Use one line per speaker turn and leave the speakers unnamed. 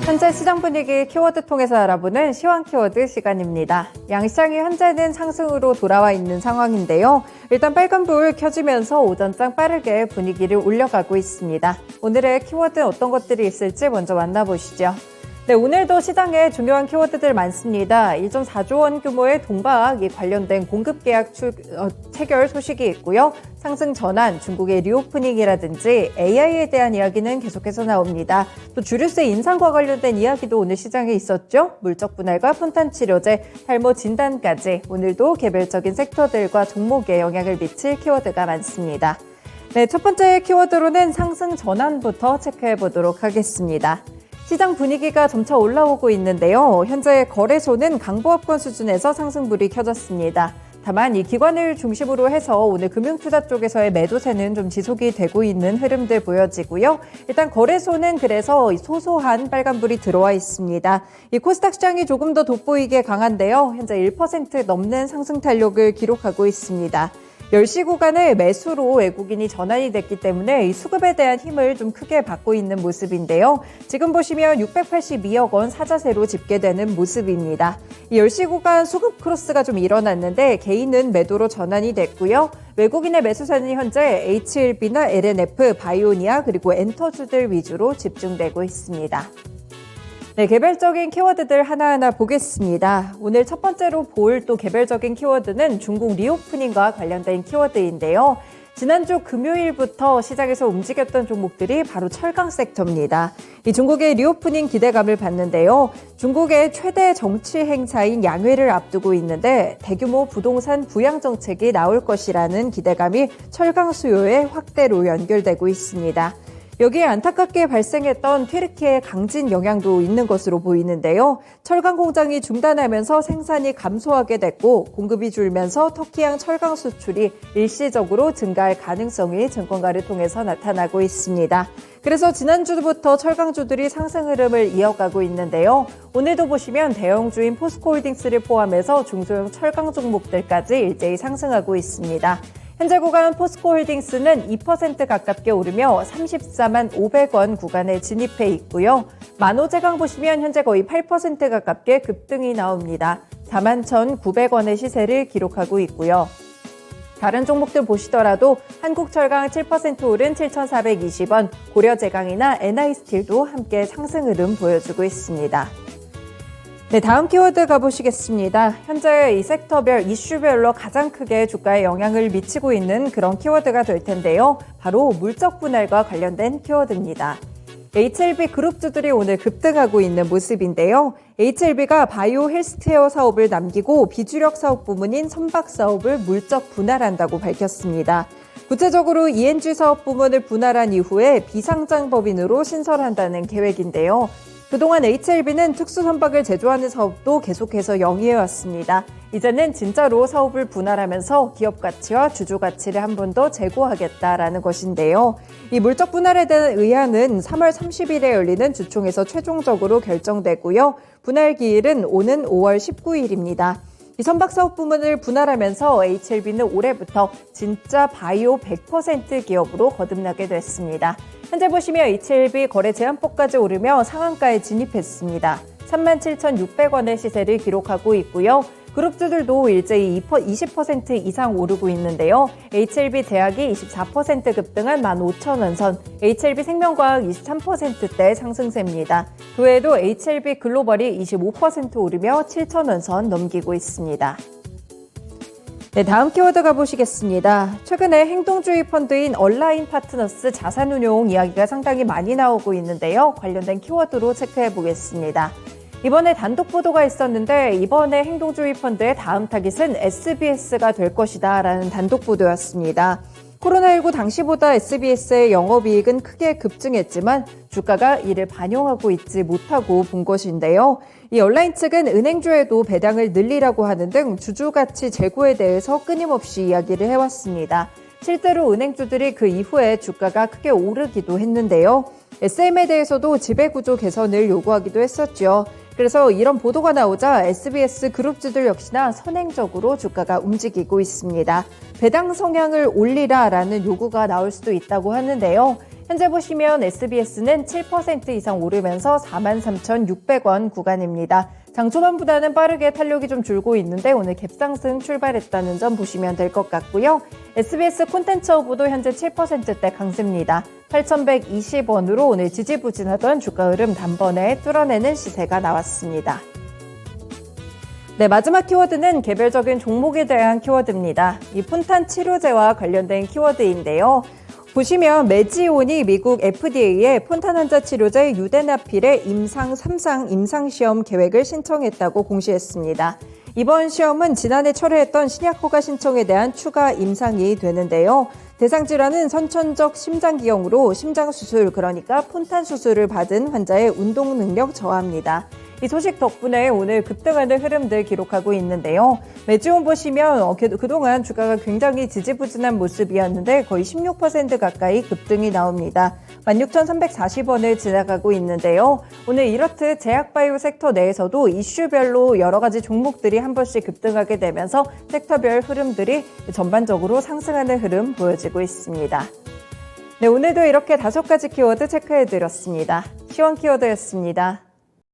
현재 시장 분위기 키워드 통해서 알아보는 시황 키워드 시간입니다. 양시장이 현재는 상승으로 돌아와 있는 상황인데요. 일단 빨간불 켜지면서 오전장 빠르게 분위기를 올려가고 있습니다. 오늘의 키워드 어떤 것들이 있을지 먼저 만나보시죠. 네, 오늘도 시장에 중요한 키워드들 많습니다. 1.4조 원 규모의 동박이 관련된 공급 계약 체결 소식이 있고요. 상승 전환, 중국의 리오프닝이라든지 AI에 대한 이야기는 계속해서 나옵니다. 또 주류세 인상과 관련된 이야기도 오늘 시장에 있었죠. 물적 분할과 폰탄 치료제, 탈모 진단까지 오늘도 개별적인 섹터들과 종목에 영향을 미칠 키워드가 많습니다. 네, 첫 번째 키워드로는 상승 전환부터 체크해 보도록 하겠습니다. 시장 분위기가 점차 올라오고 있는데요. 현재 거래소는 강보합권 수준에서 상승불이 켜졌습니다. 다만 이 기관을 중심으로 해서 오늘 금융투자 쪽에서의 매도세는 좀 지속이 되고 있는 흐름들 보여지고요. 일단 거래소는 그래서 소소한 빨간불이 들어와 있습니다. 이 코스닥 시장이 조금 더 돋보이게 강한데요. 현재 1% 넘는 상승 탄력을 기록하고 있습니다. 10시 구간을 매수로 외국인이 전환이 됐기 때문에 이 수급에 대한 힘을 좀 크게 받고 있는 모습인데요. 지금 보시면 682억 원 사자세로 집계되는 모습입니다. 이 10시 구간 수급 크로스가 좀 일어났는데 개인은 매도로 전환이 됐고요. 외국인의 매수세는 현재 HLB나 LNF, 바이오니아 그리고 엔터주들 위주로 집중되고 있습니다. 네, 개별적인 키워드들 하나하나 보겠습니다. 오늘 첫 번째로 볼 또 개별적인 키워드는 중국 리오프닝과 관련된 키워드인데요. 지난주 금요일부터 시장에서 움직였던 종목들이 바로 철강 섹터입니다. 이 중국의 리오프닝 기대감을 받는데요. 중국의 최대 정치 행사인 양회를 앞두고 있는데 대규모 부동산 부양 정책이 나올 것이라는 기대감이 철강 수요의 확대로 연결되고 있습니다. 여기에 안타깝게 발생했던 튀르키예 강진 영향도 있는 것으로 보이는데요. 철강 공장이 중단하면서 생산이 감소하게 됐고 공급이 줄면서 터키향 철강 수출이 일시적으로 증가할 가능성이 증권가를 통해서 나타나고 있습니다. 그래서 지난주부터 철강주들이 상승 흐름을 이어가고 있는데요. 오늘도 보시면 대형주인 포스코홀딩스를 포함해서 중소형 철강 종목들까지 일제히 상승하고 있습니다. 현재 구간 포스코홀딩스는 2% 가깝게 오르며 34만 500원 구간에 진입해 있고요. 만호제강 보시면 현재 거의 8% 가깝게 급등이 나옵니다. 41,900원의 시세를 기록하고 있고요. 다른 종목들 보시더라도 한국철강 7% 오른 7,420원, 고려제강이나 NI스틸도 함께 상승 흐름 보여주고 있습니다. 네, 다음 키워드 가보시겠습니다. 현재 이 섹터별, 이슈별로 가장 크게 주가에 영향을 미치고 있는 그런 키워드가 될 텐데요. 바로 물적 분할과 관련된 키워드입니다. HLB 그룹주들이 오늘 급등하고 있는 모습인데요. HLB가 바이오 헬스케어 사업을 남기고 비주력 사업 부문인 선박 사업을 물적 분할한다고 밝혔습니다. 구체적으로 ENG 사업 부문을 분할한 이후에 비상장법인으로 신설한다는 계획인데요. 그동안 HLB는 특수선박을 제조하는 사업도 계속해서 영위해왔습니다. 이제는 진짜로 사업을 분할하면서 기업 가치와 주주 가치를 한 번 더 제고하겠다라는 것인데요. 이 물적 분할에 대한 의안은 3월 30일에 열리는 주총에서 최종적으로 결정되고요. 분할 기일은 오는 5월 19일입니다. 이 선박 사업 부문을 분할하면서 HLB는 올해부터 진짜 바이오 100% 기업으로 거듭나게 됐습니다. 현재 보시면 HLB 거래 제한폭까지 오르며 상한가에 진입했습니다. 37,600원의 시세를 기록하고 있고요. 그룹주들도 일제히 20% 이상 오르고 있는데요. HLB 대학이 24% 급등한 15,000원 선, HLB 생명과학 23%대 상승세입니다. 그 외에도 HLB 글로벌이 25% 오르며 7,000원 선 넘기고 있습니다. 네, 다음 키워드 가보시겠습니다. 최근에 행동주의 펀드인 얼라인 파트너스 자산운용 이야기가 상당히 많이 나오고 있는데요. 관련된 키워드로 체크해 보겠습니다. 이번에 단독 보도가 있었는데 이번에 행동주의 펀드의 다음 타깃은 SBS가 될 것이다 라는 단독 보도였습니다. 코로나19 당시보다 SBS의 영업이익은 크게 급증했지만 주가가 이를 반영하고 있지 못하고 본 것인데요. 이 얼라인 측은 은행주에도 배당을 늘리라고 하는 등 주주가치 제고에 대해서 끊임없이 이야기를 해왔습니다. 실제로 은행주들이 그 이후에 주가가 크게 오르기도 했는데요. SM에 대해서도 지배구조 개선을 요구하기도 했었죠. 그래서 이런 보도가 나오자 SBS 그룹주들 역시나 선행적으로 주가가 움직이고 있습니다. 배당 성향을 올리라라는 요구가 나올 수도 있다고 하는데요. 현재 보시면 SBS는 7% 이상 오르면서 43,600원 구간입니다. 장 초반보다는 빠르게 탄력이 좀 줄고 있는데 오늘 갭상승 출발했다는 점 보시면 될 것 같고요. SBS 콘텐츠 허브도 현재 7%대 강세입니다. 8,120원으로 오늘 지지부진하던 주가 흐름 단번에 뚫어내는 시세가 나왔습니다. 네, 마지막 키워드는 개별적인 종목에 대한 키워드입니다. 이 폰탄 치료제와 관련된 키워드인데요. 보시면 메지온이 미국 FDA에 폰탄 환자 치료제 유데나필의 임상 3상 임상시험 계획을 신청했다고 공시했습니다. 이번 시험은 지난해 철회했던 신약 허가 신청에 대한 추가 임상이 되는데요. 대상 질환은 선천적 심장기형으로 심장수술, 그러니까 폰탄 수술을 받은 환자의 운동 능력 저하입니다. 이 소식 덕분에 오늘 급등하는 흐름들 기록하고 있는데요. 메지온 보시면 그동안 주가가 굉장히 지지부진한 모습이었는데 거의 16% 가까이 급등이 나옵니다. 16,340원을 지나가고 있는데요. 오늘 이렇듯 제약바이오 섹터 내에서도 이슈별로 여러 가지 종목들이 한 번씩 급등하게 되면서 섹터별 흐름들이 전반적으로 상승하는 흐름 보여지고 있습니다. 네, 오늘도 이렇게 5가지 키워드 체크해드렸습니다. 시원 키워드였습니다.